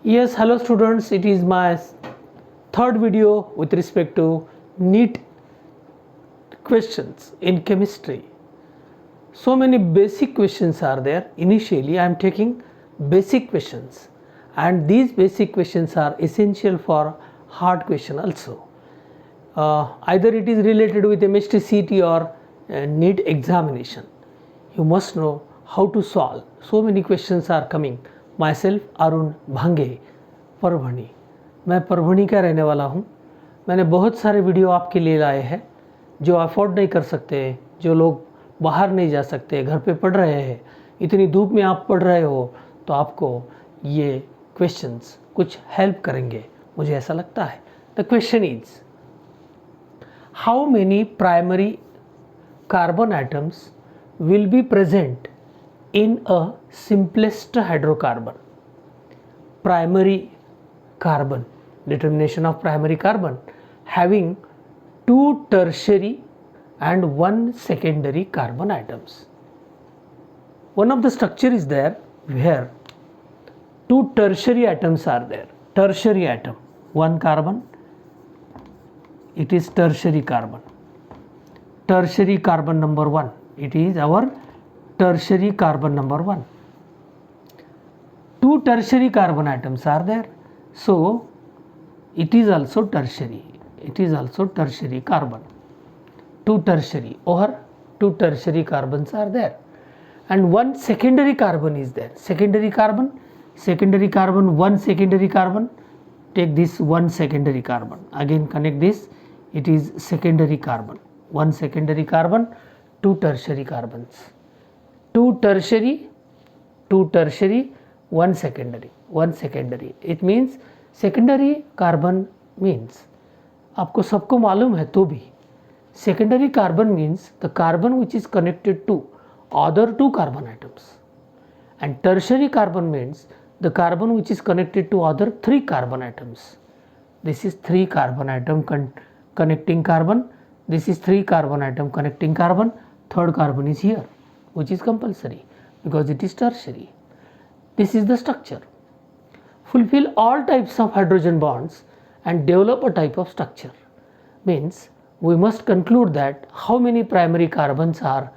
Yes, hello students, it is my third video with respect to neat questions in chemistry. So many basic questions are there. Initially I am taking basic questions, and these basic questions are essential for hard question also. Either it is related with MST or NEET examination. You must know how to solve. So many questions are coming. Myself Arun भांगे, Parbhani. मैं परभणी का रहने वाला हूँ. मैंने बहुत सारे video आपके लिए लाए हैं. जो अफोर्ड नहीं कर सकते, जो लोग बाहर नहीं जा सकते, घर पे पढ़ रहे हैं, इतनी धूप में आप पढ़ रहे हो, तो आपको ये क्वेश्चंस कुछ हेल्प करेंगे, मुझे ऐसा लगता है. The question is, how many primary carbon atoms will be present in a simplest hydrocarbon? Primary carbon, determination of primary carbon, having 2 tertiary and 1 secondary carbon atoms. One of the structure is there where 2 tertiary atoms are there. Tertiary atom, 1 carbon, it is tertiary carbon. Tertiary carbon number 1, it is our tertiary carbon number 1. 2 tertiary carbon atoms are there, so it is also tertiary. It is also tertiary carbon. 2 tertiary or 2 tertiary carbons are there, and 1 secondary carbon is there. Secondary carbon, 1 secondary carbon. Take this 1 secondary carbon. Again connect this. It is secondary carbon. 1 secondary carbon, 2 tertiary carbons. 2 tertiary, 1 secondary, 1 secondary. It means secondary carbon means, आपको सबको मालूम है तो भी, secondary carbon means the carbon which is connected to other 2 carbon atoms, and tertiary carbon means the carbon which is connected to other 3 carbon atoms. This is 3 carbon atom connecting carbon, this is 3 carbon atom connecting carbon, third carbon is here, which is compulsory because it is tertiary. This is the structure. Fulfill all types of hydrogen bonds and develop a type of structure. Means we must conclude that how many primary carbons are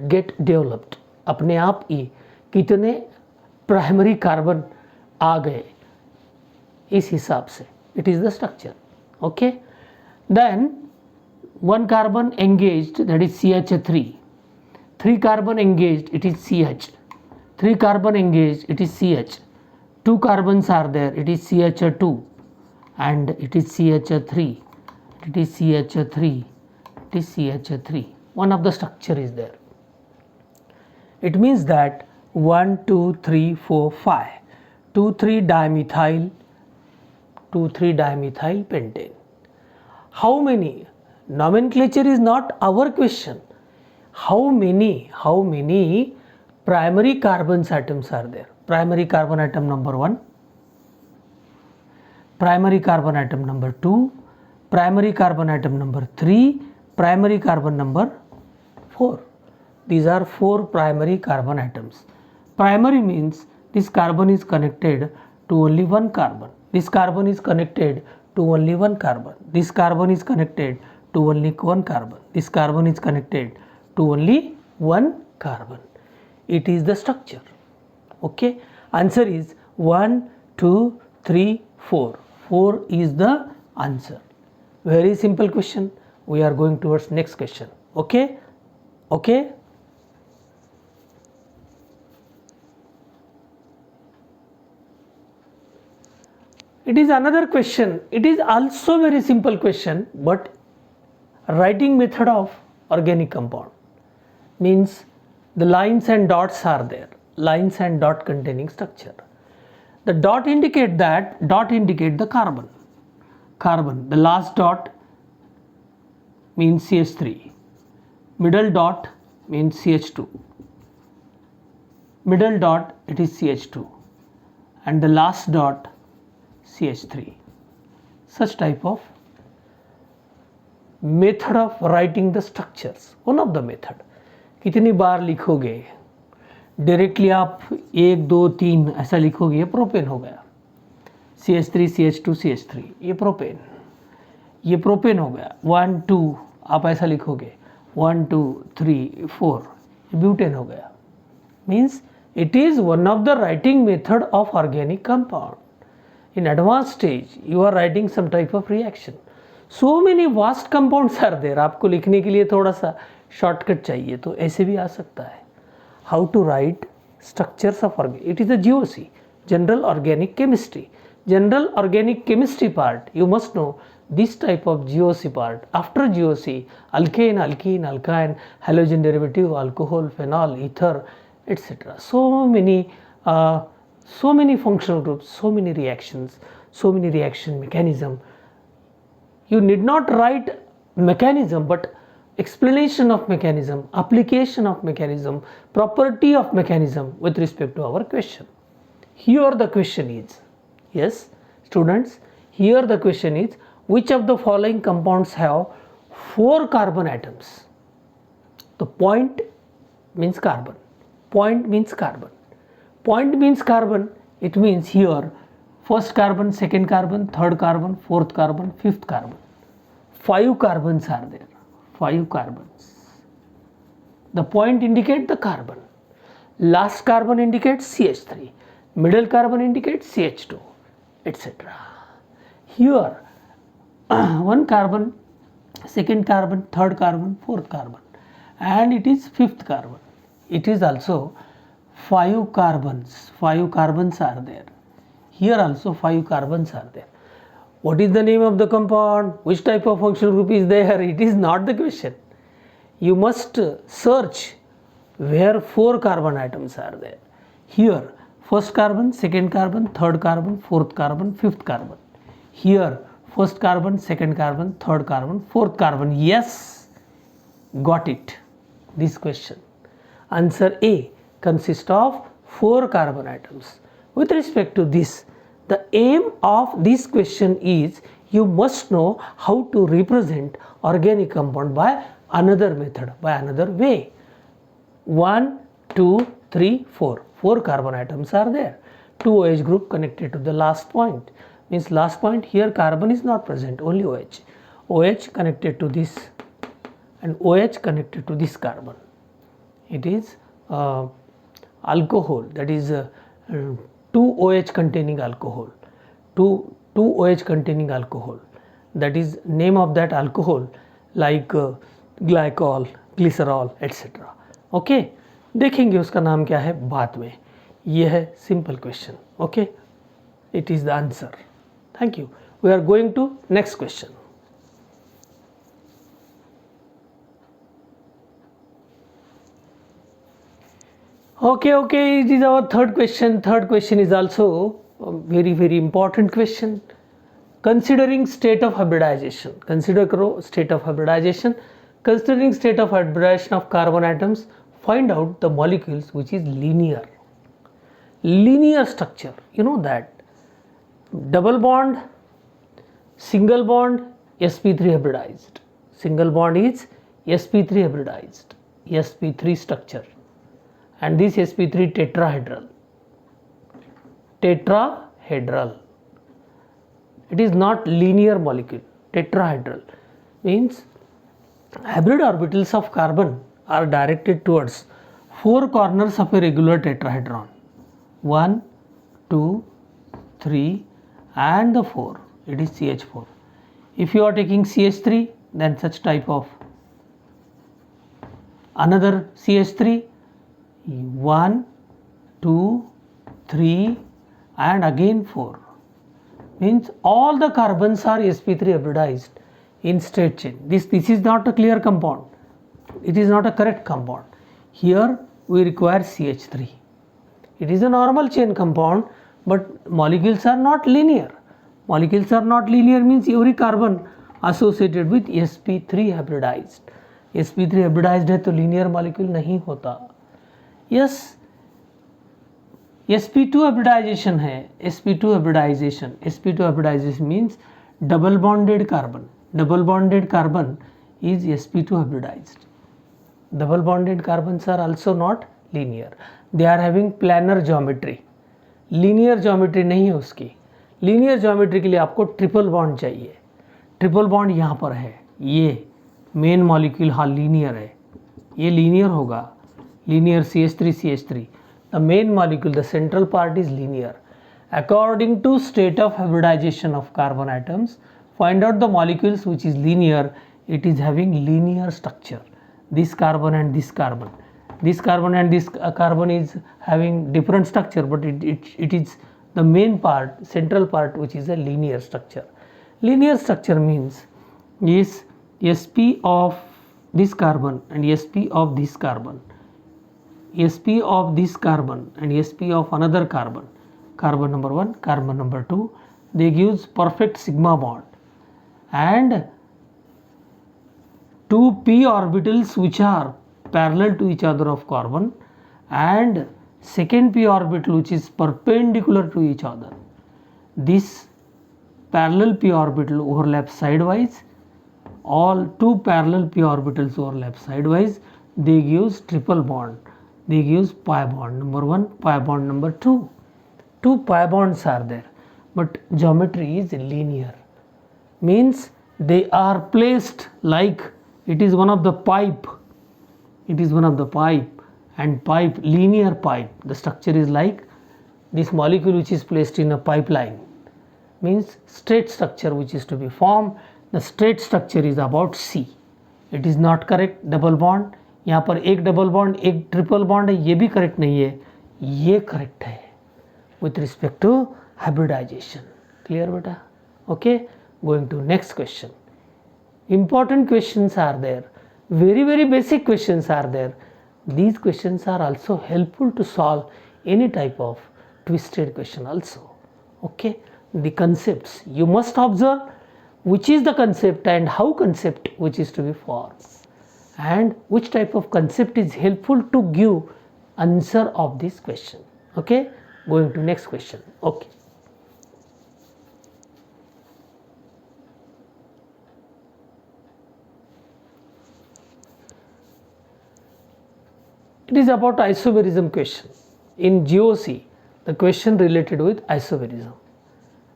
get developed. अपने आप ही कितने primary carbon आ गए, इस हिसाब से. It is the structure. Okay. Then 1 carbon engaged, that is CH3. 3 carbon engaged, it is CH. 3 carbon engaged, it is CH. 2 carbons are there, it is CH2 and it is CH3. It is CH3. It is CH3. One of the structure is there. It means that 1, 2, 3, 4, 5. 2, 3 dimethyl, 2, 3 dimethyl pentane. How many? Nomenclature is not our question. How many primary carbon atoms are there? Primary carbon atom number 1, primary carbon atom number 2, primary carbon atom number 3, primary carbon number 4. These are 4 primary carbon atoms. Primary means this carbon is connected to only 1 carbon. This carbon is connected to only 1 carbon. This carbon is connected to only 1 carbon. This carbon is connected to only 1 carbon. It is the structure. Okay. Answer is 1, 2, 3, 4. 4 is the answer. Very simple question. We are going towards next question. Okay. Okay. It is another question. It is also very simple question, but writing method of organic compound means the lines and dots are there. Lines and dot containing structure. The dot indicate the carbon. Carbon. The last dot means CH3. Middle dot means CH2. Middle dot, it is CH2, and the last dot CH3. Such type of method of writing the structures. One of the method. कितनी बार लिखोगे, directly आप 1 2 3 ऐसा लिखोगे, propane हो गया. CH3 CH2 CH3, ये propane, ये propane हो गया 1 2, आप ऐसा लिखोगे 1 2 3 4, ब्यूटेन हो गया. Means it is one of the writing method of organic compound. In advanced stage you are writing some type of reaction. So many vast compounds are there. आपको लिखने के लिए थोड़ा सा शॉर्टकट चाहिए तो ऐसे भी आ सकता है. How to write structures of organic? It is a GOC, general organic chemistry. General organic chemistry part, you must know this type of GOC part. After GOC, alkane, alkene, alkyne, halogen derivative, alcohol, phenol, ether, etc. So many functional groups, so many reactions, so many reaction mechanism. You need not write mechanism, but explanation of mechanism, application of mechanism, property of mechanism with respect to our question. Here the question is, yes students, here the question is, which of the following compounds have 4 carbon atoms? The point means carbon. Point means carbon. Point means carbon. It means here first carbon, second carbon, third carbon, fourth carbon, fifth carbon. 5 carbons are there. 5 carbons. The point indicate the carbon. Last carbon indicates CH3. Middle carbon indicates CH2, etc. Here one carbon, second carbon, third carbon, fourth carbon, and it is fifth carbon. It is also 5 carbons. 5 carbons are there. Here also 5 carbons are there. What is the name of the compound? Which type of functional group is there? It is not the question. You must search where 4 carbon atoms are there. Here first carbon, second carbon, third carbon, fourth carbon, fifth carbon. Here first carbon, second carbon, third carbon, fourth carbon. Yes, got it. This question. Answer A consists of 4 carbon atoms. With respect to this, the aim of this question is you must know how to represent organic compound by another method, by another way. 1, 2, 3, 4. 4 carbon atoms are there. 2 OH group connected to the last point. Means last point, here carbon is not present, only OH. OH connected to this and OH connected to this carbon. It is alcohol, that is 2 OH containing alcohol. 2 OH containing alcohol. That is name of that alcohol, like glycol, glycerol, etc. Okay, देखेंगे उसका नाम क्या है बाद में. ये है simple question. Okay, it is the answer. Thank you. We are going to next question. Okay, it is our third question. Third question is also a very important question. Considering state of hybridization. Consider करो state of hybridization. Considering state of hybridization of carbon atoms, find out the molecules which is linear. Linear structure. You know that. Double bond, single bond, sp3 hybridized. Single bond is sp3 hybridized. sp3 structure. And this sp3 tetrahedral. Tetrahedral. It is not linear molecule. Tetrahedral means hybrid orbitals of carbon are directed towards 4 corners of a regular tetrahedron. 1, 2, 3 and the 4. It is CH4. If you are taking CH3, then such type of another CH3, 1, 2, 3 and again 4. Means all the carbons are sp3 hybridized in straight chain. This is not a clear compound. It is not a correct compound. Here we require CH3. It is a normal chain compound, but molecules are not linear. Molecules are not linear means every carbon associated with sp3 hybridized. sp3 hybridized है तो linear molecule नहीं होता. Yes, sp2 hybridization है. sp2 hybridization. sp2 hybridization means double bonded carbon. Double bonded carbon is sp2 hybridized. Double bonded carbons are also not linear. They are having planar geometry. Linear geometry नहीं है उसकी. Linear geometry के लिए आपको triple bond चाहिए। Triple bond यहाँ पर है, ये मेन मॉलिक्यूल हाँ लीनियर है, ये लीनियर होगा, linear CH3 the main molecule the central part is linear. According to state of hybridization of carbon atoms, find out the molecules which is linear. It is having linear structure. This carbon and this carbon. This carbon and this carbon is having different structure, but it is the main part, central part, which is a linear structure. Linear structure means is sp of this carbon and sp of this carbon, sp of this carbon and sp of another carbon. Carbon number 1, carbon number 2, they gives perfect sigma bond, and two p orbitals which are parallel to each other of carbon, and second p orbital which is perpendicular to each other. This parallel p orbital overlaps sidewise, all two parallel p orbitals overlap sidewise, they gives triple bond, they gives pi bond number 1, pi bond number 2. Two pi bonds are there, but geometry is linear, means they are placed like it is one of the pipe, it is one of the pipe, and pipe, linear pipe, the structure is like this molecule which is placed in a pipeline, means straight structure which is to be formed. The straight structure is about C. It is not correct. Double bond, यहाँ पर एक double bond एक triple bond है, ये भी correct नहीं है, ये करेक्ट है with respect to hybridization. Clear beta? Okay, going to next question. Important questions are there, very basic questions are there. These questions are also helpful to solve any type of twisted question also. Okay, the concepts you must observe, which is the concept and how concept which is to be formed, and which type of concept is helpful to give answer of this question. Okay, going to next question. Okay, it is about isomerism question. In GOC, the question related with isomerism.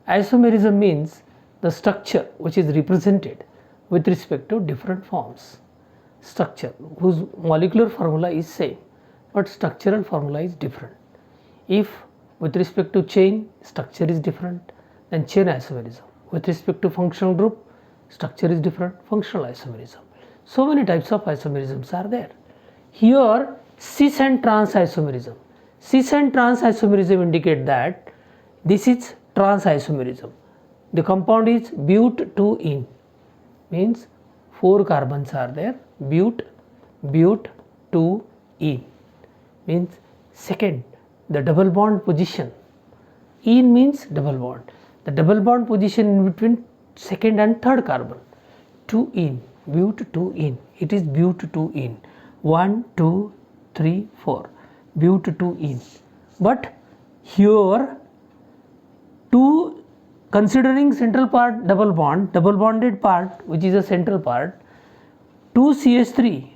Isomerism means the structure which is represented with respect to different forms. Structure whose molecular formula is same but structural formula is different. If with respect to chain, structure is different, then chain isomerism. With respect to functional group, structure is different, functional isomerism. So many types of isomerisms are there. Here cis and trans isomerism. Cis and trans isomerism indicate that this is trans isomerism. The compound is but-2-ene, means 4 carbons are there, but-2-ene, means second the double bond position, ene means double bond, the double bond position in between second and third carbon, 2-ene, but-2-ene, it is but-2-ene, 1 2 3 4, but-2-ene. But here two, considering central part double bond, double bonded part which is a central part, 2CH3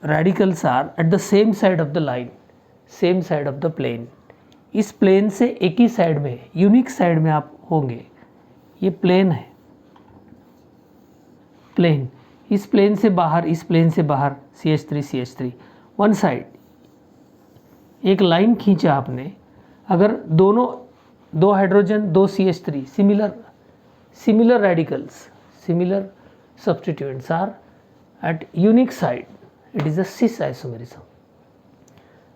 radicals are at the same side of the line, same side of the plane. इस plane से एक ही side में, unique side में आप होंगे, ये plane है, plane, इस प्लेन से बाहर, इस प्लेन से बाहर CH3 वन साइड, एक लाइन खींचा आपने, अगर दोनों दो हाइड्रोजन दो CH3 similar radicals, similar substituents are at unique side, it is a cis isomerism.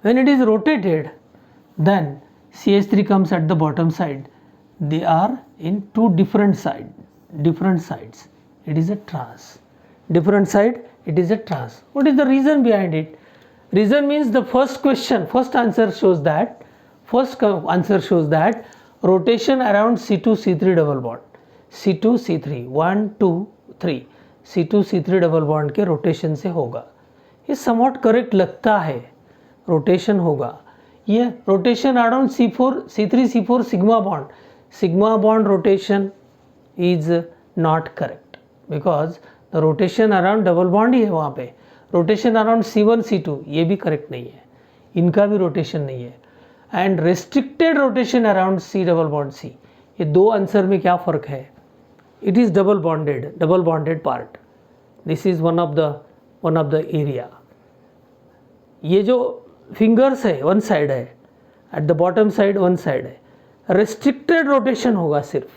When it is rotated, then CH3 comes at the bottom side, they are in two different sides, it is a trans, different side, it is a trans. What is the reason behind it? Reason means the first answer shows that rotation around C2C3 double bond, C2C3 1 2 3 C2C3 double bond के rotation से होगा, ये somewhat correct लगता है, rotation होगा, ये rotation around C3C4 sigma bond rotation is not correct, because the rotation around double bond ही है, वहाँ पे रोटेशन अराउंड C1 C2 ये भी करेक्ट नहीं है, इनका भी रोटेशन नहीं है. And restricted rotation around C double bond C. ये दो आंसर में क्या फ़र्क है? It is double bonded part. This is one of the area. ये जो फिंगर्स है वन साइड है, at the bottom side one side है। रेस्ट्रिक्टेड रोटेशन होगा सिर्फ,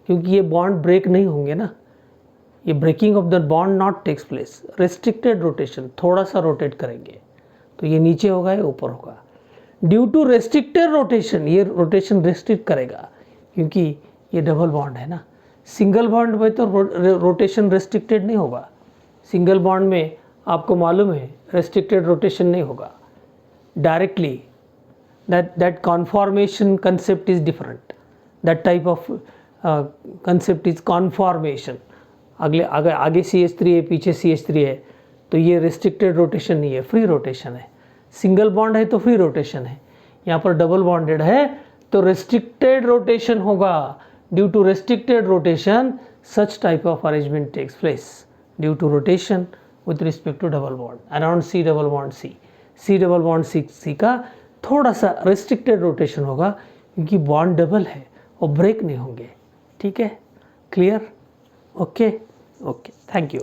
क्योंकि ये बॉन्ड ब्रेक नहीं होंगे ना, ये breaking off the bond not takes place. Restricted rotation, थोड़ा सा रोटेट करेंगे तो ये नीचे होगा या ऊपर होगा। ड्यू टू रेस्ट्रिक्टेड रोटेशन, ये रोटेशन रेस्ट्रिक्ट करेगा क्योंकि ये डबल बॉन्ड है ना। सिंगल बॉन्ड में तो रोटेशन रेस्ट्रिक्टेड नहीं होगा। सिंगल बॉन्ड में आपको मालूम है रेस्ट्रिक्टेड रोटेशन नहीं होगा directly. that conformation concept is different. That type of concept is conformation. आगे CH3 है, पीछे CH3 है, तो ये restricted rotation नहीं है, free rotation है। सिंगल बॉन्ड है तो free rotation है, यहाँ पर डबल बॉन्डेड है तो restricted rotation होगा। Due to restricted rotation, such type of arrangement takes place due to rotation with respect to double bond around C double bond C। C double bond C का थोड़ा सा restricted rotation होगा क्योंकि bond double है और break नहीं होंगे। ठीक है, क्लियर? Okay, thank you.